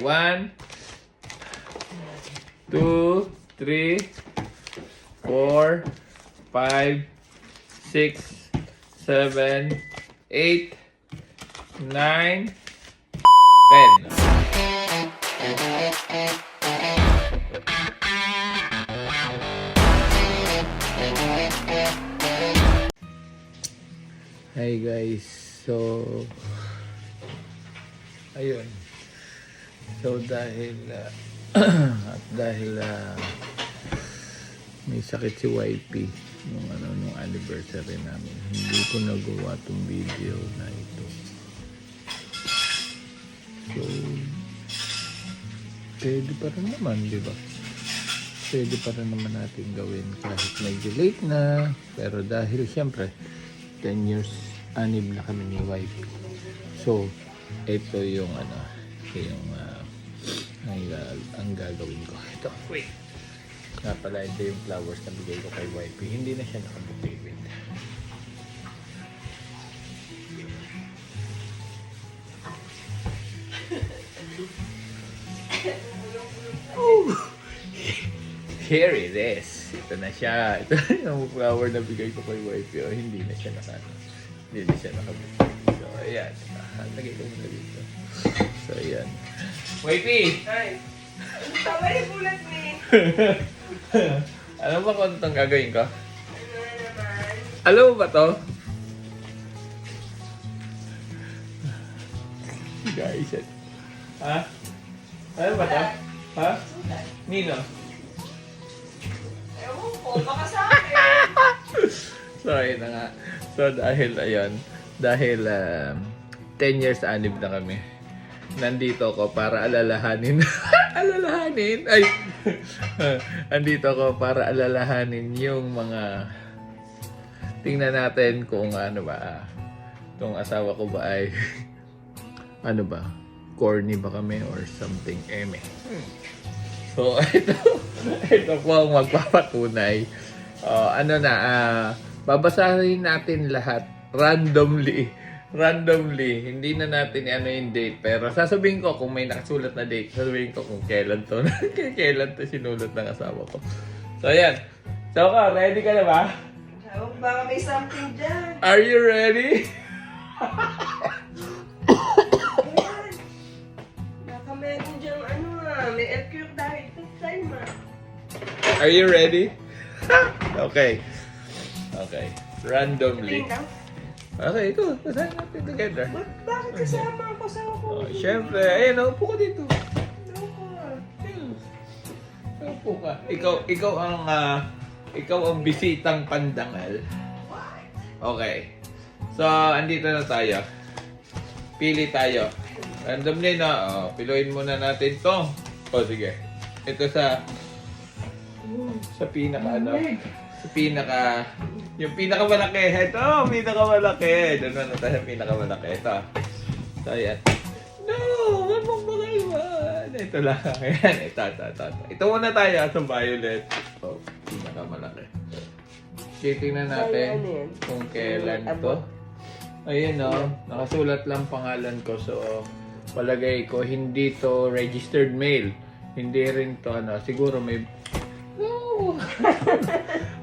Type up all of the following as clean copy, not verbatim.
1, 2, 3, 4, 5, 6, 7, 8, 9, 10. Hi guys, so ayun. So dahil may sakit si YP nung anniversary namin, hindi ko nagawa tong video na ito. So pwede pa rin naman, di ba? Pwede pa rin naman natin gawin kahit medyo late na, pero dahil syempre 10 years anib na kami ni YP. So ito yung ang gagawin ko. Ito, wait. Nga pala, ito yung flowers na bigay ko kay YP. Hindi na siya nakabuti. Wait. Oh! Here it is. Ito na siya. Ito yung flower na bigay ko kay YP. Oh, hindi na siya nakabuti. So, ayan. Lagay ko muna dito. So, ayan. YP! Ay! Ang tawa yung bulat mo eh! Alam mo ba kung itong gagawin ko? Ano na naman? Alam mo ba to? Guys, ha? Alam ba to? Ha? Nino? Ewan ko, baka sa akin! So, ayun na nga. So, dahil 10 years anib na kami. Nandito ako para alalahanin. Ay! Andito ako para alalahanin yung mga... Tingnan natin kung ano ba. Itong asawa ko ba ay... ano ba? Corny ba kami or something eme. So, ito po ang magpapatunay. Babasahin natin lahat randomly, hindi na natin yung date, pero sasabihin ko kung may nakasulat na date, sasabihin ko kung kailan to sinulat ng asawa ko. So, ayan. So, ready ka na ba? Ewan, baka may something dyan! Are you ready? Ayan! Baka meron dyan may LQ dahil ito time Are you ready? Okay. Randomly. Tingnan. Okay, ito. Basahin natin together. Bakit kasama ang kasama ko? Oh, syempre. Ayan, upo ko dito. Upo ka. Ikaw ang bisitang pandangal. Okay. So, andito na tayo. Pili tayo. Randomly na. Piluin muna natin to. Sige. Ito sa yung pinakamalaki. Ito, pinakamalaki. Doon na tayo sa pinakamalaki. Ito. So, ayan. No! Huwag mong bagaywan. Ito lang. Ayan. Ito. Ito muna tayo sa violet. So, pinakamalaki. Titingnan natin kung kailan to. Ayun nakasulat lang pangalan ko. So, palagay ko, hindi to registered mail. Hindi rin to siguro may... No!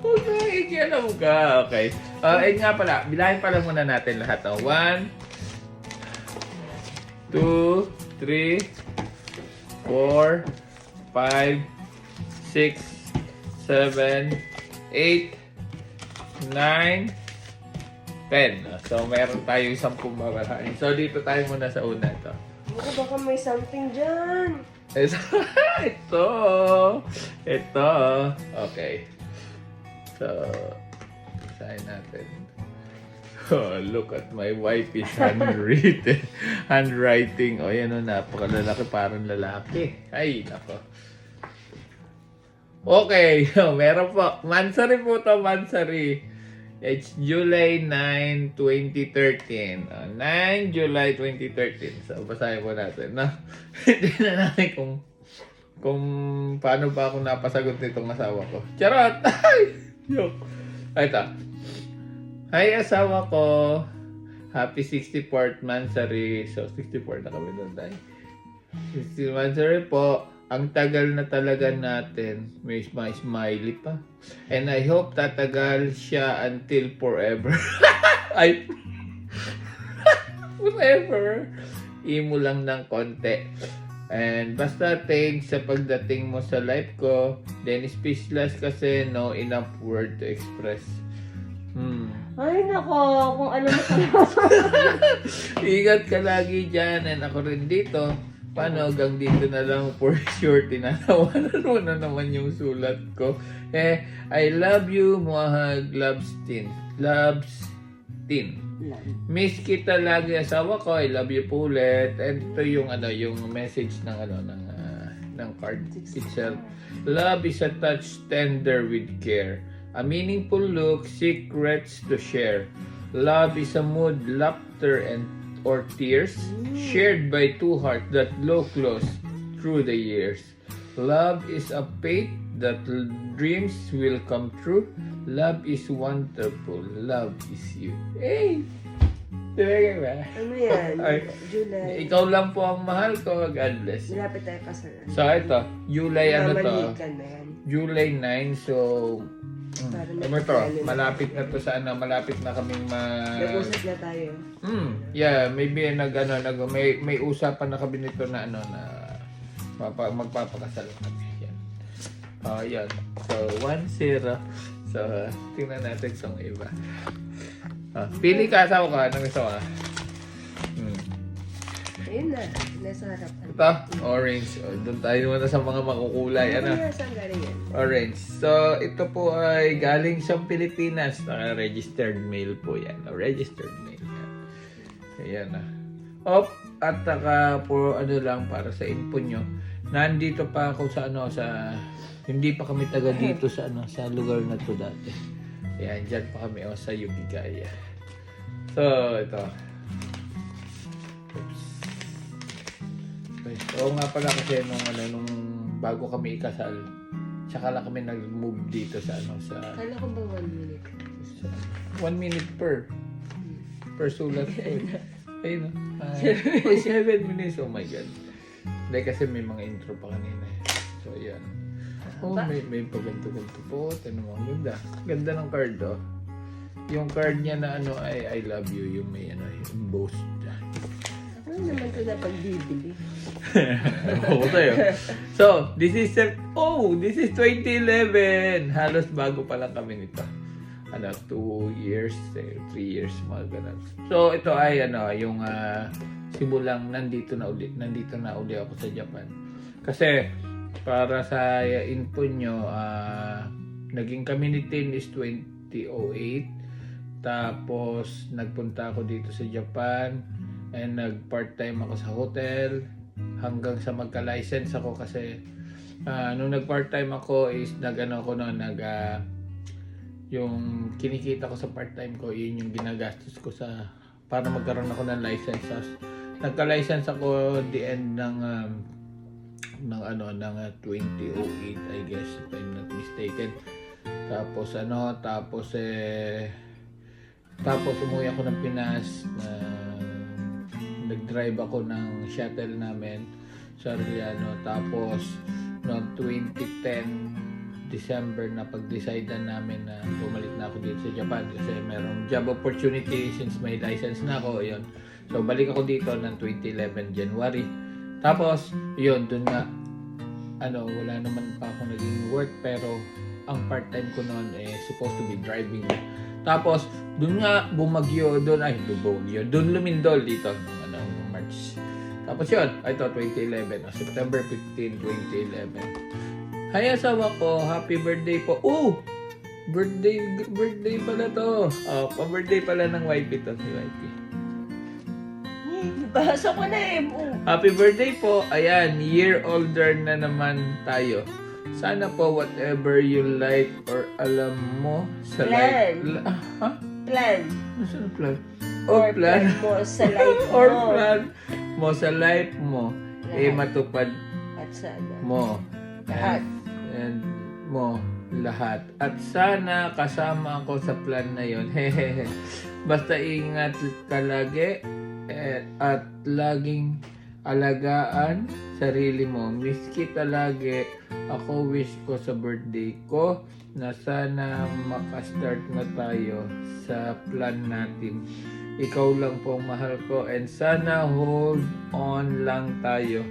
Huwag na ikialam ka. Okay. Ayun nga pala, bilahin pala muna natin lahat. 1, 2, 3, 4, 5, 6, 7, 8, 9, 10. So, meron tayo 10 babalahin. So, dito tayo muna sa una to. Baka may something dyan! Ito. Okay. So, basahin natin. Oh, look at my wifey's handwriting. Oh, yan napakalalaki, parang lalaki. Ay, nako. Okay, meron po. Mansari po to, Mansari. It's July 9, 2013. 9 July 2013. So, basahin po natin. Tignan natin kung paano ba ako napasagot nitong asawa ko. Charot! Ay! Joke. Ito. Hi, asawa ko. Happy 64th Mansari. So, 64 na kami doon tayo. Sorry po. Ang tagal na talaga natin. May smiley pa. And I hope tatagal siya until forever. Ay, forever. Imo lang ng konti. And basta thanks sa pagdating mo sa life ko. Then speechless kasi no enough word to express. Ay, nako. Kung ano mo Ingat ka lagi dyan. And ako rin dito. Paano hanggang dito na lang for sure. Tinatawanan mo na naman yung sulat ko. I love you. Muahag. Loves Tin. Loves Tin. Miss kita lagi asawa ko. I love you po ulit. And ito yung yung message ng ng card itself. Love is a touch tender with care. A meaningful look, secrets to share. Love is a mood, laughter or tears shared by two hearts that glow close through the years. Love is a faith that dreams will come true. Love is wonderful. Love is you. Hey! Diba ba? Ano yan? Ay, July. ikaw lang po ang mahal ko. God bless. Malapit tayo kasalan. So ito, July Mamalikan na yan. July 9. So, ito, Para malapit na to sa malapit na kaming Nag-usap na tayo. Yeah, maybe may usapan na kami nito na na magpapakasal kami. Yan. Yan. So, 1-0. So, tingnan natin sa iba. Pili ka, asawa ka. Anong gusto ka? Ayun na. Nasa harapan. Ito, orange. Doon tayo muna sa mga makukulay. Ano? Saan galing yan? Orange. So, ito po ay galing sa Pilipinas. Naka-registered mail po yan. Registered mail yan. Ayan na. At saka po lang para sa info nyo. Nandito pa ako sa hindi pa kami taga dito sa sa lugar na to dati. Ayan, dyan pa kami sa Yugigaya. So, ito. Oops. Oo nga pala kasi nung bago kami ikasal, tsaka lang kami nag-move dito sa Kala ko ba 1 minute? 1 minute per sulat po. Ayun 7 minutes. Oh my God. Hindi kasi may mga intro pa kanina. So, yan. May paganto-ganto po. Tanong mo, ganda. Ganda ng card, Yung card niya na ay I love you. Yung may embossed. Ano naman ito na pagbibili? Oo tayo. So, this is 2011. Halos bago pa lang kami nito. 2 years, 3 years, mga ganun. So, ito ay yung simulang nandito na uli ako sa Japan. Kasi, para sa info nyo, naging kami ni Tin is 2008. Tapos, nagpunta ako dito sa Japan. And nag-part-time ako sa hotel. Hanggang sa magka-license ako kasi nung nag-part-time ako is yung kinikita ko sa part-time ko, yun yung ginagastos ko para magkaroon ako ng license. Nagka-license ako the end ng 2008, I guess, if I'm not mistaken. Tapos umuwi ako ng Pinas. Nag-drive ako ng shuttle namin sa Arellano. Tapos noong 2010 December na pag-decide na namin na bumalik na ako dito sa Japan kasi merong job opportunity since may license na ako. Yun. So balik ako dito ng 2011 January. Tapos yun, dun nga wala naman pa ako naging work pero ang part-time ko noon supposed to be driving. Tapos dun nga bumagyo doon doon lumindol dito noong March. Tapos yun, ito 2011, September 15, 2011. Hi asawa ko, happy birthday po. Birthday pala to. Pa-birthday pala ng wifey to, si wifey. Basa ko na Happy birthday po. Ayan, year older na naman tayo. Sana po whatever you like or alam mo sa life. Plan. Ano plan? Or plan mo sa life mo. Or plan mo sa life mo. Matupad at sana mo. lahat. And mo lahat. At sana kasama ako sa plan na yon. Basta ingat ka lagi at alagaan sarili mo. Miss kita lagi. Ako wish ko sa birthday ko na sana makastart na tayo sa plan natin. Ikaw lang po ang mahal ko and sana hold on lang tayo.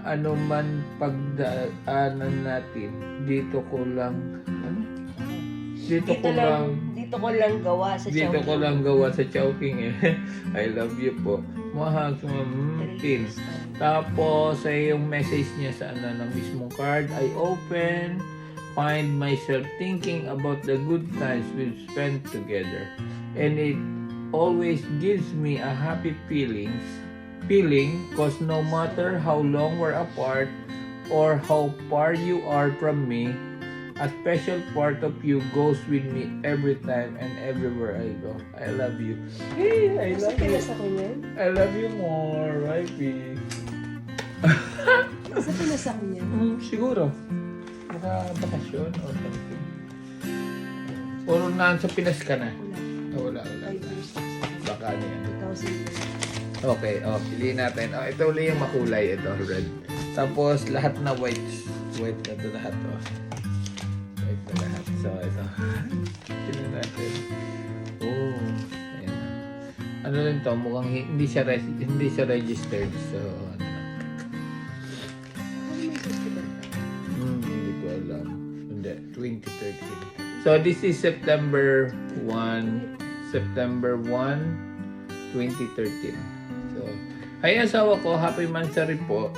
Ano man pagdaanan natin, dito ko lang Dito ko lang gawa sa dito ko Chowking. lang gawa sa Chowking eh. I love you po. Mahal sa pin. Tapos ay yung message niya sa ng mismong card, I open, find myself thinking about the good times we've spent together. And it always gives me a happy feeling cause no matter how long we're apart or how far you are from me, a special part of you goes with me every time and everywhere I go. I love you. Hey, I Nasa love you. Pinas ako niyan? I love you more, right, P? Nasa Pinas ako niyan? Siguro. Baka bakasyon or something. Or nasa Pinas ka na? Wala. Wala. 5 years. Baka ano yan. 2000. Okay, piliin natin. Ito ulit yung makulay. Ito, red. Tapos, lahat na white. White na ito lahat. White na lahat. So, ito. Piliin natin. Ayan. Ano rin to? Mukhang hindi siya registered. So, ano na. Hindi ko alam. Hindi. 2013. So, this is September 1, 2013. So, ay asawa ko, happy monthsary po.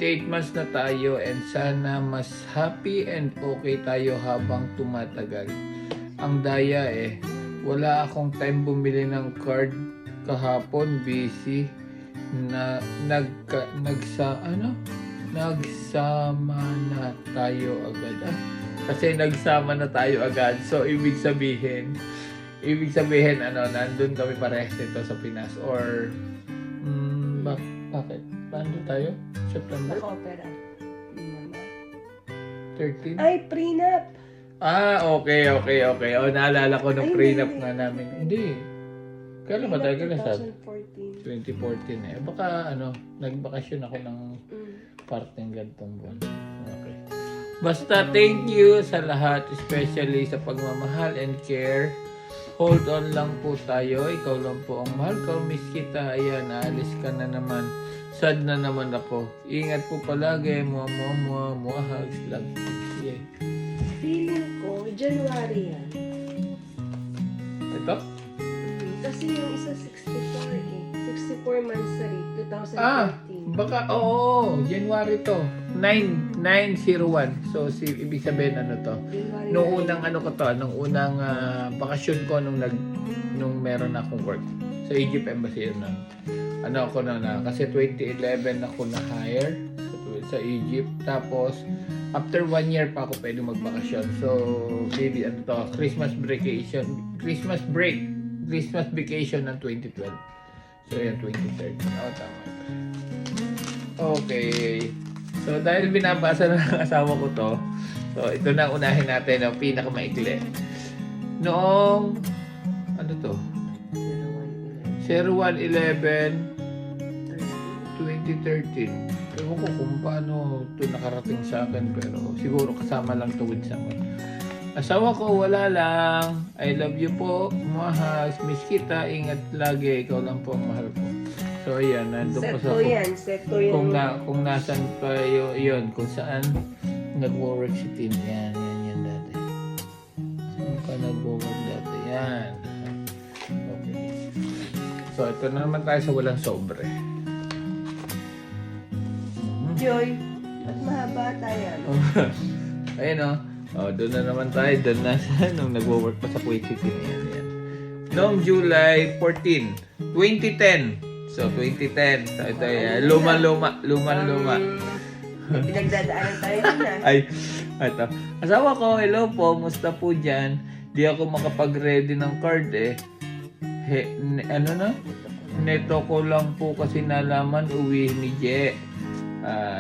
58 months na tayo and sana mas happy and okay tayo habang tumatagal. Ang daya wala akong time bumili ng card kahapon, busy na nagsama na tayo agad. Kasi nagsama na tayo agad. So ibig sabihin nandun kami parehas nito sa Pinas or bakit? Paano tayo? September Naka-opera. 13? Ay, prenup! Okay. Naalala ko nung Ay, prenup hindi. nga namin. Hindi. Kailan ba tayo kinasal? 2014. 2014 Baka nagbakasyon ako ng Mm. parteng gantong buwan. Okay. Basta thank you sa lahat, especially sa pagmamahal and care. Hold on lang po tayo. Ikaw lang po ang mahal ko. Miss kita. Ayan, aalis ka na naman. Sad na naman ako. Ingat po palagi. Mua, hugs, love. Yeah. Feeling ko, January yan. Ito? Kasi yung isa 64 months sa 2014. Baka, January to. 901. So, ibig sabihin to? January Nung na. unang nung unang bakasyon ko nung meron akong work sa Egypt Embassy yun kasi 2011 ako na-hire sa Egypt. Tapos after 1 year pa ako pwede magbakasyon. So maybe Christmas vacation ng 2012. So yan 2013. Tama ito. Okay. So dahil binabasa na ng asawa ko to, so ito na unahin natin ang pinakamaikli. Noong 01/11/2013. Ewan ko kung paano ito nakarating sa akin pero siguro kasama lang to with someone. Asawa ko, wala lang. I love you po. Mahal. Miss kita. Ingat lagi. Ikaw lang po ang mahal ko. So ayan, nandun pa sa Seto yan. kung nasan pa yun, kung saan nag-work si Tim. Yan dati. Saan pa nag-work dati? Yan. Okay. So, ito na naman tayo sa walang sobre. Joy, mas mahaba tayo. Ayun doon na naman tayo. Doon na nung nag-work pa sa Kuwait City. Yan. Noong July 14, 2010. So, 2010. So, ito yan. Luma. Pinagdadaanan tayo dun Ay, ito. Asawa ko, hello po, musta po dyan? Di ako makapag-ready ng card Neto ko lang po kasi nalaman uwi ni Je.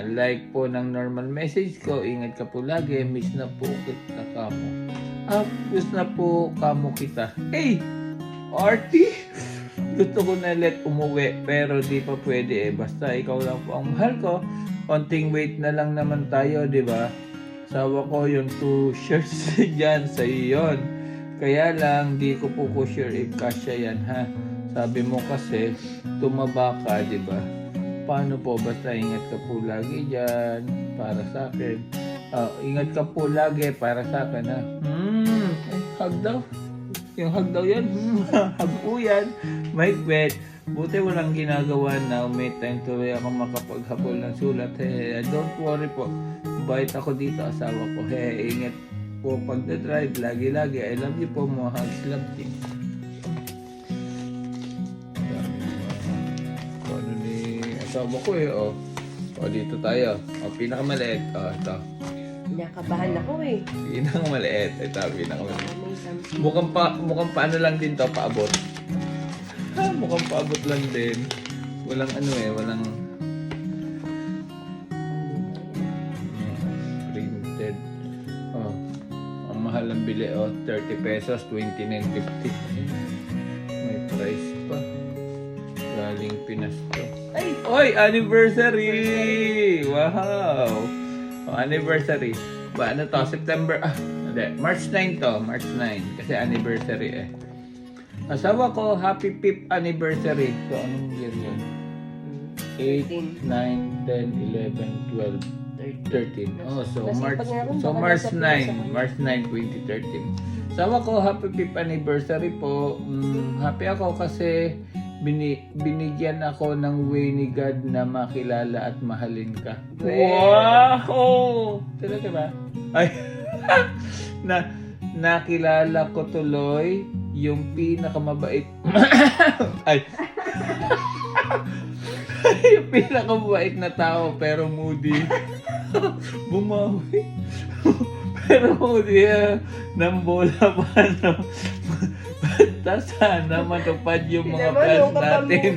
Like po ng normal message ko, ingat ka po lagi, miss na po kita kamo. Miss na po kamo kita. Hey! Artie! Gusto ko na let umuwi, pero di pa pwede eh. Basta ikaw lang po ang mahal ko. Konting wait na lang naman tayo, di ba? Sawa ko yung 2 shirts dyan, sa'yo yun. Kaya lang, di ko po sure if kasya yan, ha? Sabi mo kasi, tumaba ka, di ba? Paano po? Basta ingat ka po lagi dyan, para sa akin. Ingat ka po lagi, para sa akin, ha? Hug daw. Yung hug daw yan. Hug po yan. Mahigpit. Buti walang ginagawa na may time tuloy ako makapaghabol ng sulat. Don't worry po. Bait ako dito, asawa ko. Ingat po pagdadrive. Lagi-lagi. I love you po, mga hugs. Love you. Ano ni asawa ko eh, oh. Dito tayo. Pinakamaliit. Ito. Nakabahan ako eh. Pinakamaliit. Ito, pinakamaliit. May something. Mukhang paano lang din to, paabot. Mukhang paabot lang din. Walang walang printed. Ang mahal ng bili, 30 pesos, 29.50. May price pa. Galing Pinas to. Ay! Oy, anniversary! Wow! Anniversary. Ano to? September, hindi. March 9 to. March 9. Kasi anniversary eh. Asawa ko, happy 5th anniversary. So, anong year yun? 8, 9, 10, 11, 12, 13. So March 9. March 9, 2013. Asawa ko, happy 5th anniversary po. Happy ako kasi binigyan ako ng way ni God na makilala at mahalin ka. Wow! Talaga ba? Ay, nakilala ko tuloy yung pinakamabait ay yung pinakamabait na tao pero moody. Bumawi. Pero moody ng bola pa no. Sana matupad yung mga plans natin.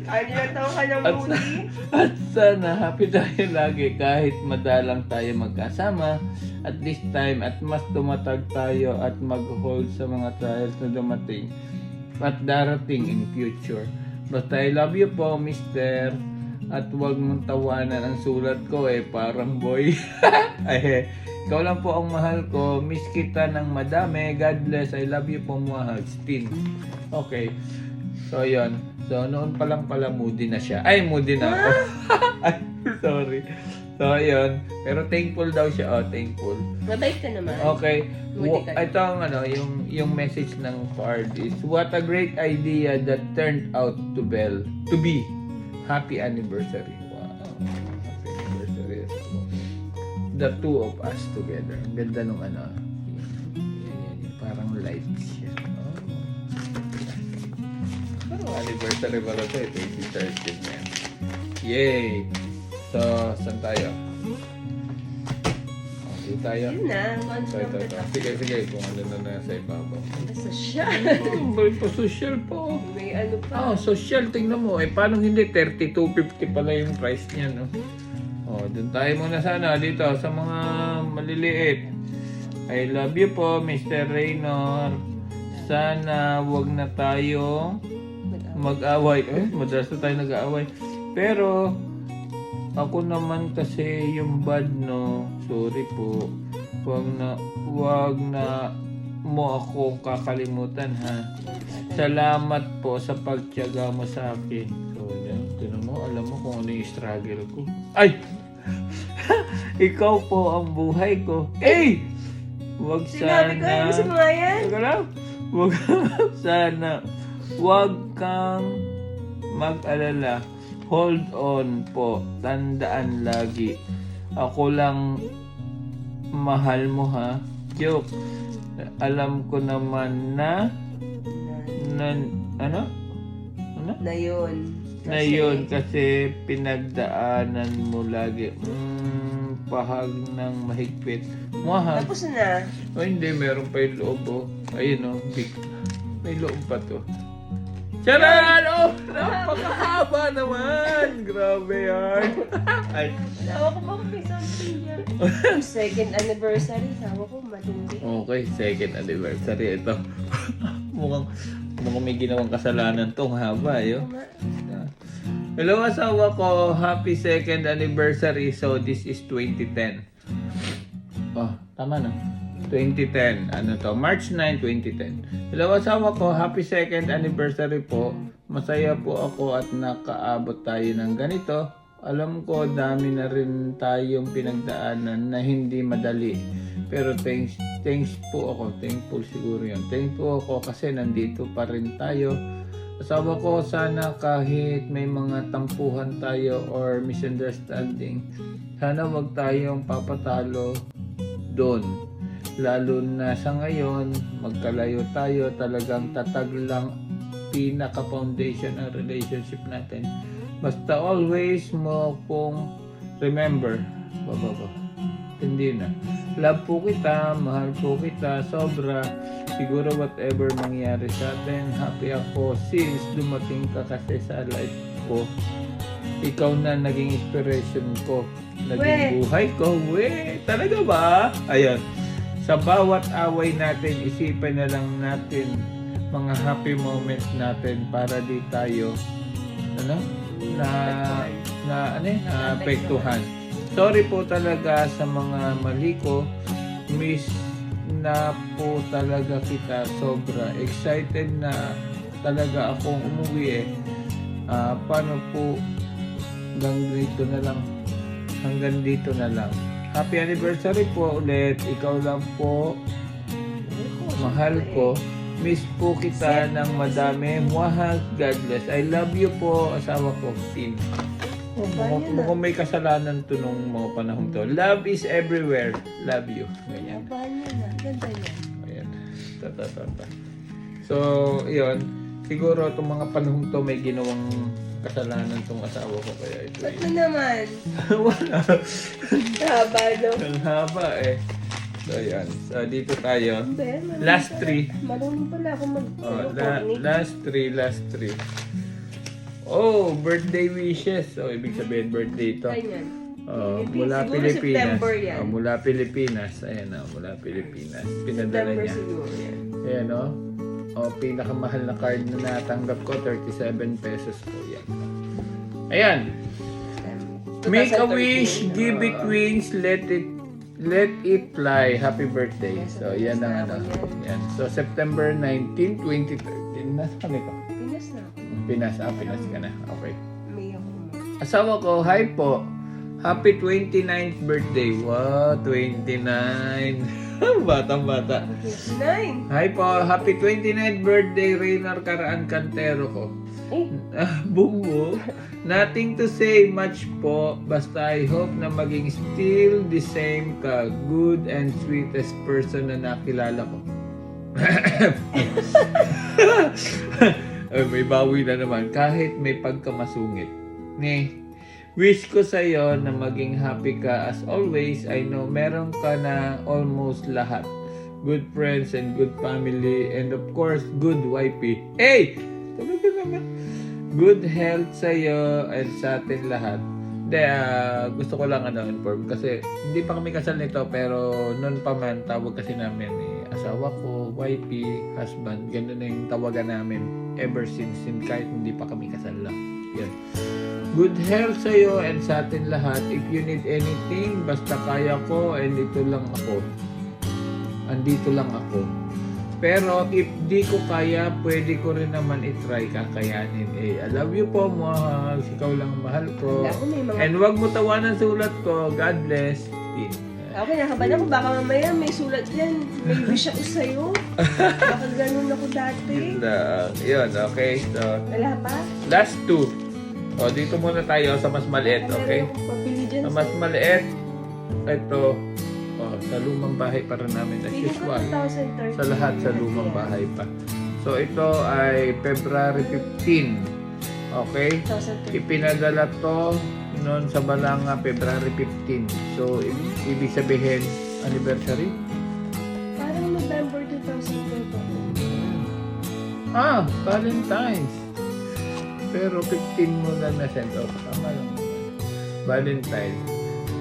Ano na tao ka ng moody? At sana happy tayo lagi kahit madalang tayo magkasama at this time at mas tumatag tayo at mag-hold sa mga trials na dumating at darating in future. Basta I love you po, mister. At huwag mong tawanan ang sulat ko parang boy. Ikaw lang po ang mahal ko. Miss kita ng madami. God bless. I love you po, mga Tin. Okay. So, yun. So, noon pa lang pala moody na siya. Ay, moody na ako. Ay, sorry. So, yun. Pero thankful daw siya. Thankful. Mabait ka naman. Okay. Moody ka Ito ang yung message ng card is, what a great idea that turned out to be. Happy anniversary. Wow. Happy anniversary. The two of us together. Ang ganda nung yan. Parang light siya. Parang anniversary ba ito? 2013 na yan. Yay! So, saan tayo? Dito tayo. Yun na. Sige. Kung ano na nasa ibabaw. Social. May pa-social po. May ano pa. Social. Tingnan mo. Paano hindi? 32.50 pala yung price niya, no? Doon tayo muna sana dito sa mga maliliit. I love you po, Mr. Raynor. Sana wag na tayong mag-away. Madalas na tayo nag-aaway. Pero, ako naman kasi yung bad, no? Sorry po. Wag na mo ako kakalimutan, ha? Salamat po sa pagtiyaga mo sa akin. So, yan. Mo, alam mo kung ano yung struggle ko. Ay! Ikaw po ang buhay ko. Wag Sinabi ko, sana. gusto mo nga yan? Teka lang. Wag sana. Wag kang mag-alala. Hold on po. Tandaan lagi. Ako lang mahal mo, ha? Joke. Alam ko naman na ano? Na yun. Na yun kasi pinagdaanan mo lagi. Pahag ng mahigpit. Mahag. Tapos na. Hindi, meron pa yung loob. Ayun, big. May loob pa to. Charan! Napakahaba naman! Grabe yan. Ay. Sawa ko ba kung may something yan? Second anniversary, sawa ko matindi. Okay, second anniversary. Ito. Mukhang may ginawang kasalanan tong haba, yo. Oo nga. Hello, asawa ko. Happy 2nd anniversary. So, this is 2010. Oh, tama na. 2010. Ano to? March 9, 2010. Hello, asawa ko. Happy 2nd anniversary po. Masaya po ako at nakaabot tayo ng ganito. Alam ko, dami na rin tayong pinagdaanan na hindi madali. Pero thanks po ako. Thankful siguro yun. Thankful ako kasi nandito pa rin tayo. Asawa ko, sana kahit may mga tampuhan tayo or misunderstanding, sana wag tayong papatalo doon. Lalo na sa ngayon, magkalayo tayo, talagang tatag lang pinaka-foundation ng relationship natin. Basta always mo pong remember, hindi na. Love po kita, mahal po kita, sobra. Siguro whatever mangyari sa atin, happy ako since dumating ka kasi sa life ko. Ikaw na naging inspiration ko, naging buhay ko. Talaga ba? Ayun. Sa bawat away natin, isipin na lang natin mga happy moments natin para di tayo apektuhan. Sorry po talaga sa mga mali ko. Miss na po talaga kita, sobra excited na talaga akong umuwi paano po hanggang dito na lang. Happy anniversary po ulit, ikaw lang po, mahal ko, miss po kita ng madami, muahag, God bless, I love you po, asawa ko, Tin. Mukhang may kasalanan to nung mga panahon to. Love is everywhere. Love you. Ganyan. Ganda yan. Ayan. So, yun. Siguro itong mga panahon to may ginawang kasalanan tong asawa ko. Kaya ito Ba't mo naman? Wala. Haba, no? Ang haba eh. So, ayan. So, dito tayo. Hindi, Last 3. marunong pala ako Last 3. Oh, birthday wishes. So, ibig sabihin birthday ito. Ganyan. Mula Siguro Pilipinas. September yan. Mula Pilipinas. Ayan mula Pilipinas. Pinadala September niya. siguro yan. Ayan pinakamahal na card na natanggap ko, 37 pesos po yan. Ayan. Make a wish, give it wings, let it fly. Happy birthday. So, yan ang Yan. So, September 19, 2013. Nasaan ito? Pinas na ako. Pinas ka na. Okay. May ako mo. Asawa ko, hi po. Happy 29th birthday. Wow, 29. Batang-bata. 29. Hi po, happy 29th birthday, Reynor Caraan Cantero ko. Bumbo. Nothing to say much po. Basta I hope na maging still the same ka. Good and sweetest person na nakilala ko. May bawi na naman. Kahit may pagkamasungit. Wish ko sa'yo na maging happy ka as always. I know meron ka na almost lahat. Good friends and good family. And of course, good wifey. Hey! Talaga naman. Good health sa'yo and sa atin lahat. Gusto ko lang inform kasi hindi pa kami kasal nito pero noon pa man tawag kasi namin asawa ko, wifey, husband, ganun na yung tawagan namin ever since kahit hindi pa kami kasal lang. Yan. Good health sa'yo and sa atin lahat. If you need anything, basta kaya ko and ito lang ako. Andito lang ako. Pero if di ko kaya, pwede ko rin naman itry kakayanin. I love you po, mahal. Ikaw lang mahal ko. And wag mo tawanan sa sulat ko. God bless. Ako nakabahan ako. Baka mamaya may sulat yan. May wish ako sa'yo. Baka ganun ako dati. Yun, okay. So, Wala pa? last 2. Dito muna tayo sa mas maliit, okay? Papili dyan Sa mas maliit, ito, sa lumang bahay para namin as usual. Sa lahat sa lumang bahay pa. So ito ay February 15. Okay? Ipinadala to noon sa Balanga February 15. So ibig sabihin anniversary? Parang November 2012. Valentine's. Pero 15 mo lang na send off. Tama lang. Valentine's.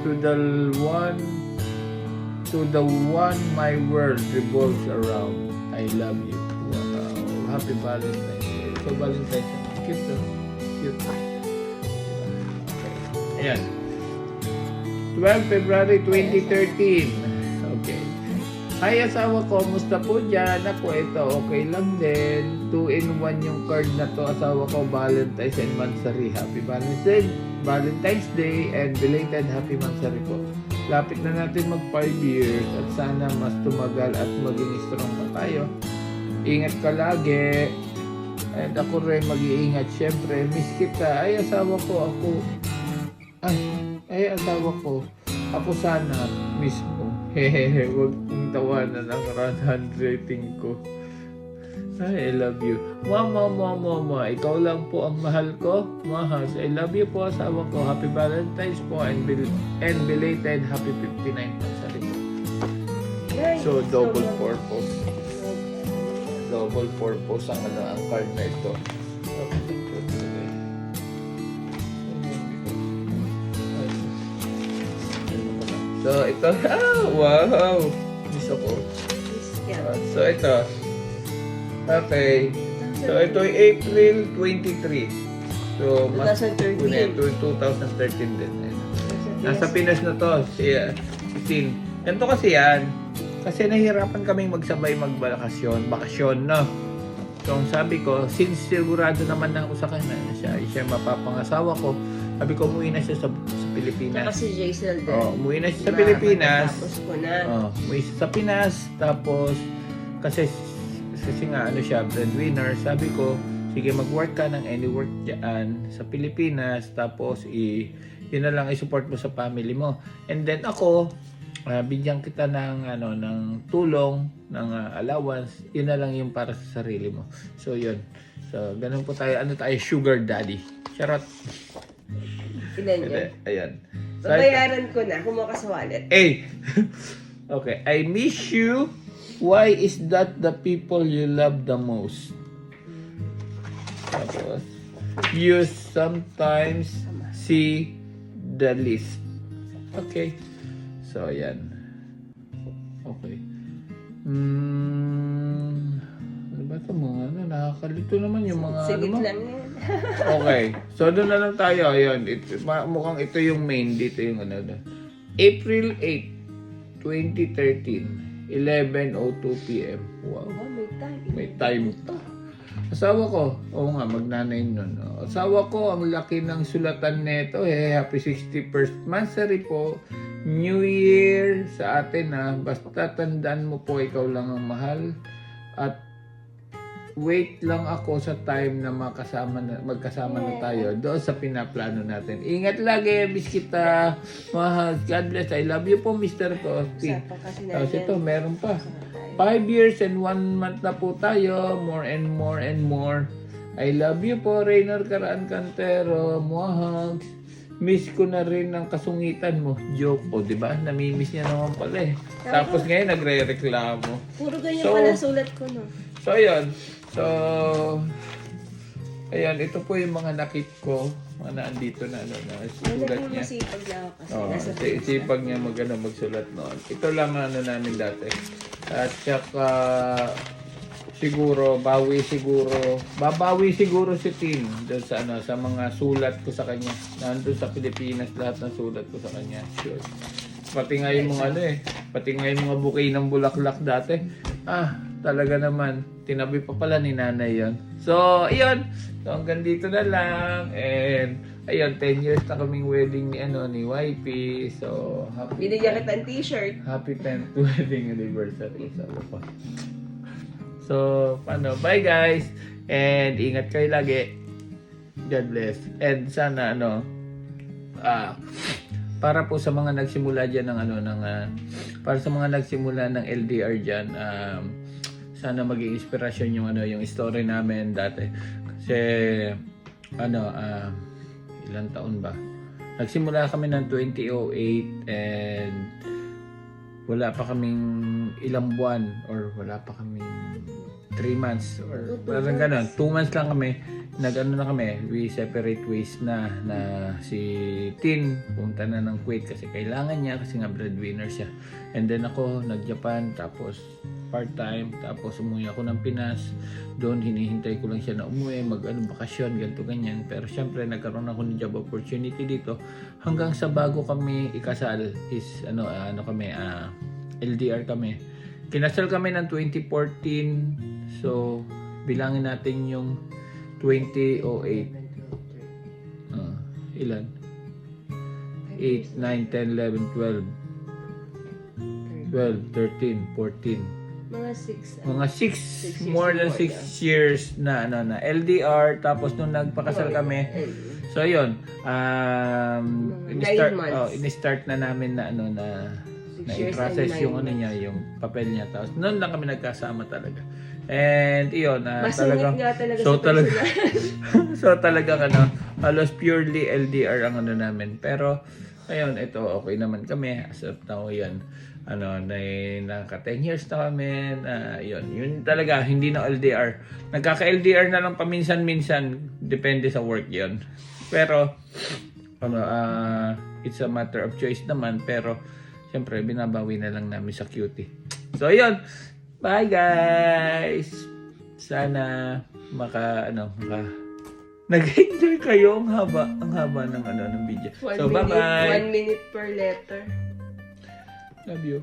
To the one my world revolves around. I love you. Wow. Happy Valentine's Day. So, Valentine's Day. Cute, no? Cute. Okay. Ayan. 12 February 2013. Okay. Hi, asawa ko. Musta po dyan? Ako, ito. Okay lang din. 2-in-1 yung card na to. Asawa ko, Valentine's and Mansari. Happy Valentine's Day and belated Happy Mansari po. Lapit na natin mag 5 years at sana mas tumagal at maging strong pa tayo. Ingat ka lagi. And ako rin mag-iingat. Syempre, miss kita. Ay, asawa ko. Ako. Ay, asawa ko. Ako sana. Miss mo. Hehehe. Huwag kong tawanan ang handwriting ko. Ay, I love you. Mama. Ikaw lang po ang mahal ko. Mahal. I love you po, asawa ko. Happy Valentine's po and belated happy 59th anniversary po. So, double purpose. Double purpose ang ang card na ito. So, ito. Wow! Gusto ko. So, ito. Okay. So, ito ay April 23. So, 2013. 2013 din. Nasa Pinas na to. Si Tin. Ganito kasi yan. Kasi nahihirapan kaming magsabay bakasyon, no? So, ang sabi ko, since sigurado naman na ako sa kanya, siya mapapangasawa ko, sabi ko, umuwi na siya sa Pilipinas. Kasi Jaisel din. Umuwi na siya sa Pilipinas. Tapos ko na. Umuwi siya sa Pinas. Tapos, kasi nga, siya, breadwinner. Sabi ko, sige, mag-work ka ng any work dyan sa Pilipinas. Tapos, yun na lang, i-support mo sa family mo. And then, ako, bigyan kita ng tulong, ng allowance, yun na lang yung para sa sarili mo. So yun. So ganun po tayo, sugar daddy. Charot. Ilan yun? Ayan. So, babayaran ko na, kumuha ka sa wallet. Okay. I miss you. Why is that the people you love the most? Tapos, you sometimes see the list. Okay. So, ayan. Okay. Ano ba ito mga nakakalito naman yung mga Sigit lang yan. Okay. So, doon na lang tayo. Ayan. Mukhang ito yung main. Dito yung April 8, 2013. 11:02 p.m. Wow. Oh, may time. May time pa. Asawa ko, magnanay nun. Asawa ko, ang laki ng sulatan nito. Happy 61st anniversary po. New Year sa atin basta tandaan mo po ikaw lang ang mahal at wait lang ako sa time na magkasama na tayo doon sa pinaplano natin. Ingat lagi, miss kita, mahal. God bless. I love you po, Mr. Costi. Tapos ito, meron pa. 5 years and 1 month na po tayo. More and more and more. I love you po, Raynor Caraan Cantero. Mahal. Miss ko na rin ang kasungitan mo. Joke. O, diba? Namimiss niya naman pala Tapos ngayon, nagre-reklamo. Puro ganyan pala sulat ko, no? So, ayun. So, ayan. Ito po yung mga nakip ko. Mga naandito na sulat niya. Masipag na ako kasi. Sipag niya magsulat noon. Ito lang namin dati. At saka, babawi siguro si Tin doon sa mga sulat ko sa kanya. Nandun sa Pilipinas lahat ng sulat ko sa kanya. Sure. Pati nga yung mga bouquet ng bulaklak dati. Talaga naman, tinabi pa pala ni nanay yon. So, ayun. So, hanggang dito na lang. And, ayun, 10 years na kaming wedding ni YP. So, binigyan kita ng t-shirt. Happy 10th wedding anniversary. So, bye guys. And ingat kayo lagi. God bless. And sana para po sa mga nagsimula diyan para sa mga nagsimula ng LDR diyan, sana maging inspirasyon yung story namin dati. Kasi ilang taon ba? Nagsimula kami ng 2008 and wala pa kaming ilang buwan or wala pa kaming 3 months or parang gano'n. 2 months lang kami. nag-ano na kami, we separate ways na si Tin punta na ng Kuwait kasi kailangan niya kasi nga breadwinner siya. And then ako nag-Japan, tapos part-time, tapos umuwi ako ng Pinas. Doon hinihintay ko lang siya na umuwi, bakasyon, ganito ganyan. Pero syempre nagkaroon ako ng job opportunity dito hanggang sa bago kami ikasal is LDR kami. Kinasal kami ng 2014. So bilangin natin yung 2008. Ilan? 8, 9, 10, 11, 12, 13, 14. Mga 6. Mga 6, more than 6 years na LDR. Tapos nung nagpakasal kami, so yun, in-start na namin na i-process yung niya, yung papel niya. Tapos noon lang kami nagkasama talaga. And iyon, masungit nga talaga so sa talaga so talaga halos purely LDR ang namin. Pero ayun, ito okay naman kami as of now. Yan naka 10 years na kami. Yun talaga, hindi na LDR. Nagkaka-LDR na lang paminsan-minsan, depende sa work yun. Pero it's a matter of choice naman. Pero siyempre binabawi na lang namin sa cutie. So ayun, bye guys. Sana nag-enjoy kayo. Ang haba ng video. So bye bye. 1 minute per letter. Love you.